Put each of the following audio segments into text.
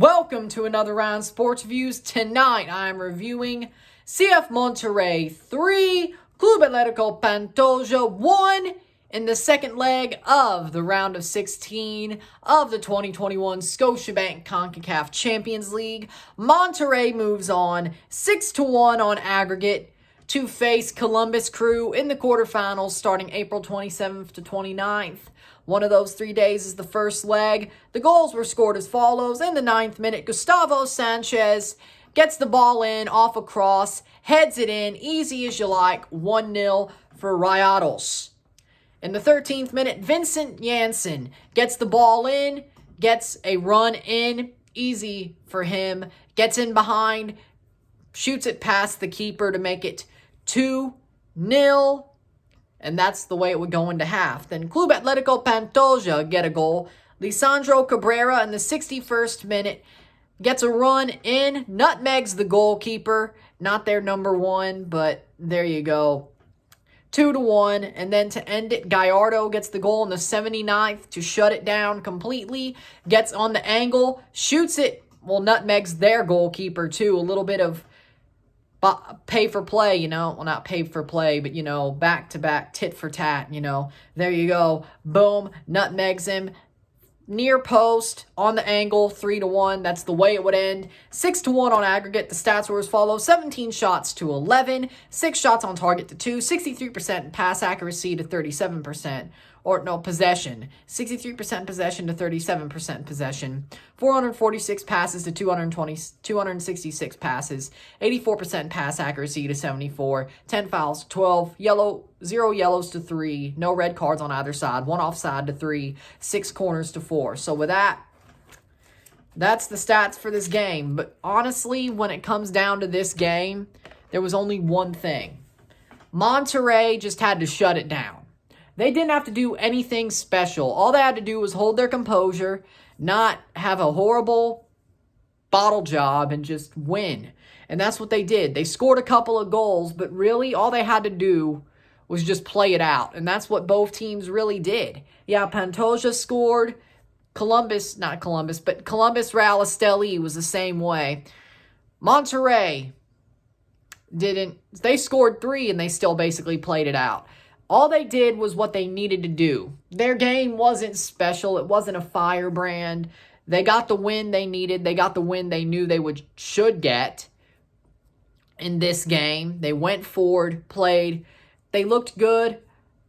Welcome to another round of Sports Reviews. Tonight I'm reviewing CF Monterrey 3, Club Atletico Pantoja 1 in the second leg of the round of 16 of the 2021 Scotiabank Concacaf Champions League. Monterrey moves on 6-1 on aggregate to face Columbus Crew in the quarterfinals starting April 27th to 29th. One of those 3 days is the first leg. The goals were scored as follows. In the 9th minute, Gustavo Sanchez gets the ball in off a cross, heads it in, easy as you like, 1-0 for Rayados. In the 13th minute, Vincent Janssen gets the ball in, gets a run in, easy for him, gets in behind, shoots it past the keeper to make it 2-0. And that's the way it would go into half. Then Club Atletico Pantoja get a goal. Lisandro Cabrera in the 61st minute gets a run in, nutmegs the goalkeeper. Not their number one, but there you go. 2-1. And then to end it, Gallardo gets the goal in the 79th to shut it down completely. Gets on the angle, shoots it. Well, nutmegs their goalkeeper too. A little bit of pay for play, you know. Well, not pay for play, but, you know, back-to-back, tit for tat, you know. There you go. Boom. Nutmegs him. Near post, on the angle, 3-1. That's the way it would end. 6-1 on aggregate. The stats were as follows. 17 shots to 11. 6 shots on target to 2. 63% pass accuracy to 37%. Or, no, possession. 63% possession to 37% possession. 446 passes to 266 passes. 84% pass accuracy to 74. 10 fouls to 12. 0 yellows to 3. No red cards on either side. 1 offside to 3. 6 corners to 4. So with that, that's the stats for this game. But honestly, when it comes down to this game, there was only one thing. Monterrey just had to shut it down. They didn't have to do anything special. All they had to do was hold their composure, not have a horrible bottle job, and just win. And that's what they did. They scored a couple of goals, but really all they had to do was just play it out. And that's what both teams really did. Yeah, Pantoja scored. Columbus Real Esteli was the same way. Monterrey didn't. They scored 3 and they still basically played it out. All they did was what they needed to do. Their game wasn't special. It wasn't a firebrand. They got the win they needed. They got the win they knew they should get in this game. They went forward, played. They looked good.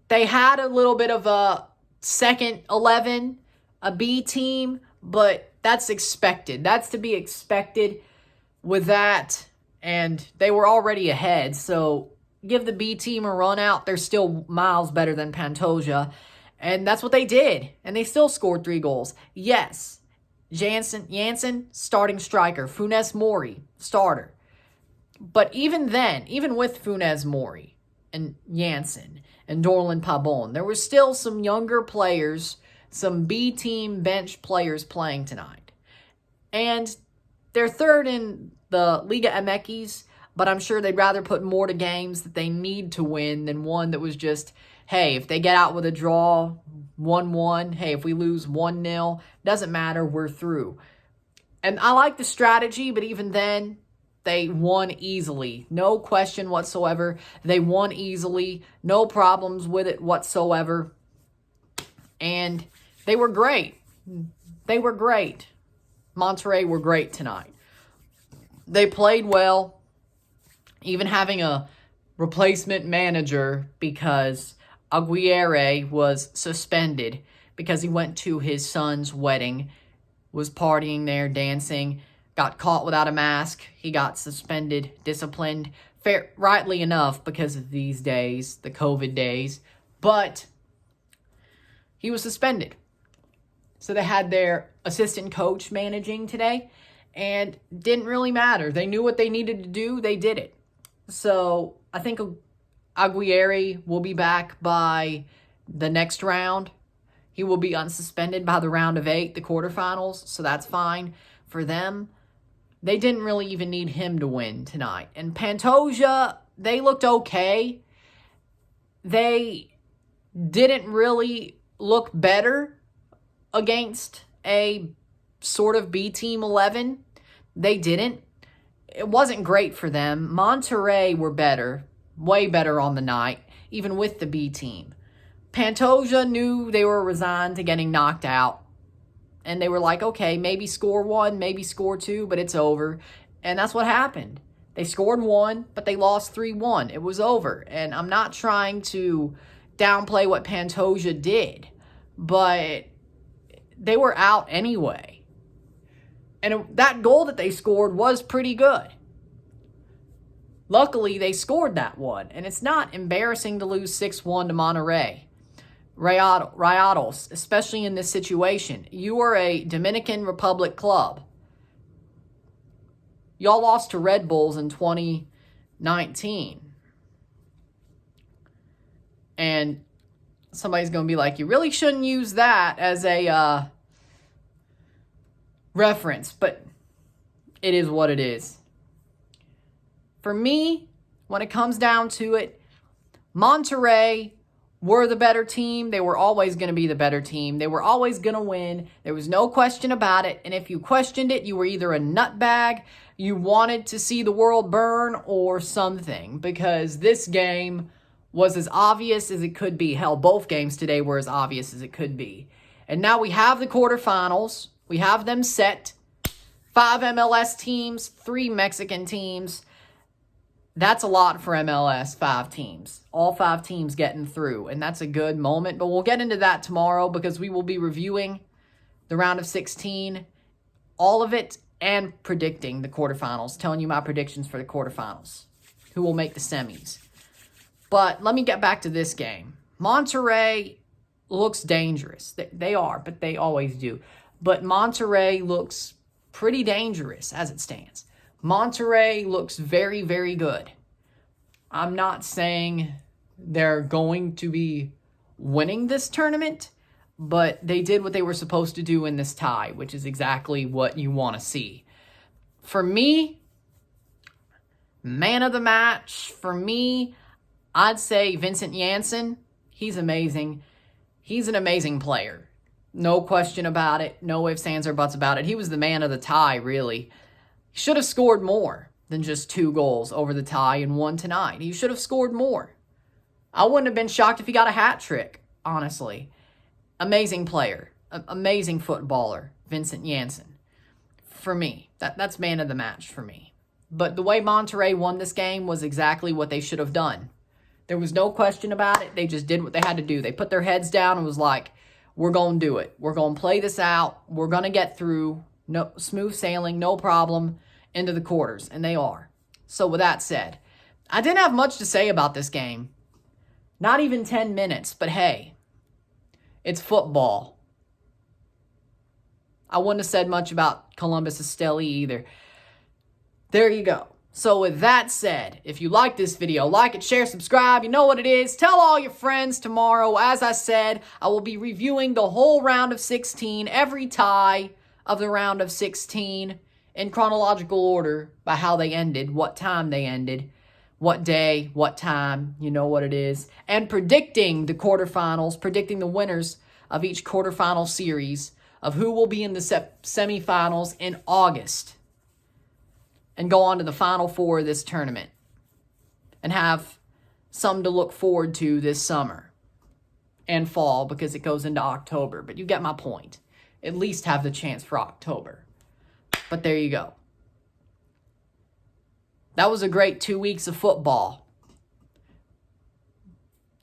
They had a little bit of a second 11, a B team, but that's expected. That's to be expected with that. And they were already ahead, so give the B team a run out. They're still miles better than Pantoja. And that's what they did. And they still scored 3 goals. Yes, Janssen, starting striker. Funes Mori, starter. But even then, even with Funes Mori and Janssen and Dorlan Pabon, there were still some younger players, some B team bench players playing tonight. And they're third in the Liga MX, but I'm sure they'd rather put more to games that they need to win than one that was just, hey, if they get out with a draw, 1-1, hey, if we lose 1-0, doesn't matter, we're through. And I like the strategy, but even then, they won easily. No question whatsoever. They won easily. No problems with it whatsoever. And they were great. They were great. Monterrey were great tonight. They played well. Even having a replacement manager because Aguirre was suspended because he went to his son's wedding, was partying there, dancing, got caught without a mask. He got suspended, disciplined, rightly enough because of these days, the COVID days, but he was suspended. So they had their assistant coach managing today, and didn't really matter. They knew what they needed to do. They did it. So I think Aguirre will be back by the next round. He will be unsuspended by the round of 8, the quarterfinals. So that's fine for them. They didn't really even need him to win tonight. And Pantoja, they looked okay. They didn't really look better against a sort of B Team 11. They didn't. It wasn't great for them. Monterrey were better, way better on the night, even with the B team. Pantoja knew they were resigned to getting knocked out. And they were like, okay, maybe score 1, maybe score 2, but it's over. And that's what happened. They scored 1, but they lost 3-1. It was over. And I'm not trying to downplay what Pantoja did, but they were out anyway. And that goal that they scored was pretty good. Luckily, they scored that one. And it's not embarrassing to lose 6-1 to Monterrey. Rayados, especially in this situation. You are a Dominican Republic club. Y'all lost to Red Bulls in 2019. And somebody's going to be like, you really shouldn't use that as a reference. But it is what it is. For me, when it comes down to it, Monterrey were the better team. They were always going to be the better team. They were always going to win. There was no question about it. And if you questioned it, you were either a nutbag, you wanted to see the world burn, or something. Because this game was as obvious as it could be. Hell, both games today were as obvious as it could be. And now we have the quarterfinals. We have them set. 5 MLS teams, 3 Mexican teams. That's a lot for MLS, 5 teams. All 5 teams getting through, and that's a good moment. But we'll get into that tomorrow because we will be reviewing the round of 16, all of it, and predicting the quarterfinals, telling you my predictions for the quarterfinals, who will make the semis. But let me get back to this game. Monterrey looks dangerous. They are, but they always do. But Monterrey looks pretty dangerous as it stands. Monterrey looks very, very good. I'm not saying they're going to be winning this tournament, but they did what they were supposed to do in this tie, which is exactly what you want to see. For me, man of the match, for me, I'd say Vincent Janssen. He's amazing. He's an amazing player. No question about it. No ifs, ands, or buts about it. He was the man of the tie, really. He should have scored more than just 2 goals over the tie and 1 tonight. He should have scored more. I wouldn't have been shocked if he got a hat trick, honestly. Amazing player. Amazing footballer, Vincent Janssen. For me, that's man of the match for me. But the way Monterrey won this game was exactly what they should have done. There was no question about it. They just did what they had to do. They put their heads down and was like, we're going to do it. We're going to play this out. We're going to get through. No, smooth sailing, no problem, into the quarters. And they are. So with that said, I didn't have much to say about this game. Not even 10 minutes. But hey, it's football. I wouldn't have said much about Columbus Esteli either. There you go. So with that said, if you like this video, like it, share, subscribe. You know what it is. Tell all your friends tomorrow. As I said, I will be reviewing the whole round of 16, every tie of the round of 16 in chronological order by how they ended, what time they ended, what day, what time, you know what it is, and predicting the quarterfinals, predicting the winners of each quarterfinal series of who will be in the semifinals in August and go on to the Final Four of this tournament and have something to look forward to this summer and fall because it goes into October. But you get my point. At least have the chance for October. But there you go. That was a great 2 weeks of football.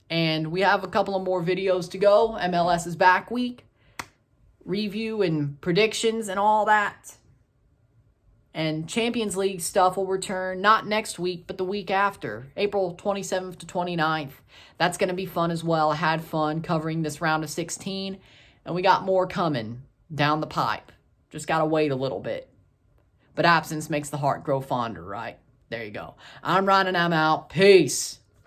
And we have a couple of more videos to go. MLS's back week. Review and predictions and all that. And Champions League stuff will return not next week, but the week after. April 27th to 29th. That's going to be fun as well. I had fun covering this round of 16. And we got more coming down the pipe. Just got to wait a little bit. But absence makes the heart grow fonder, right? There you go. I'm Ryan and I'm out. Peace.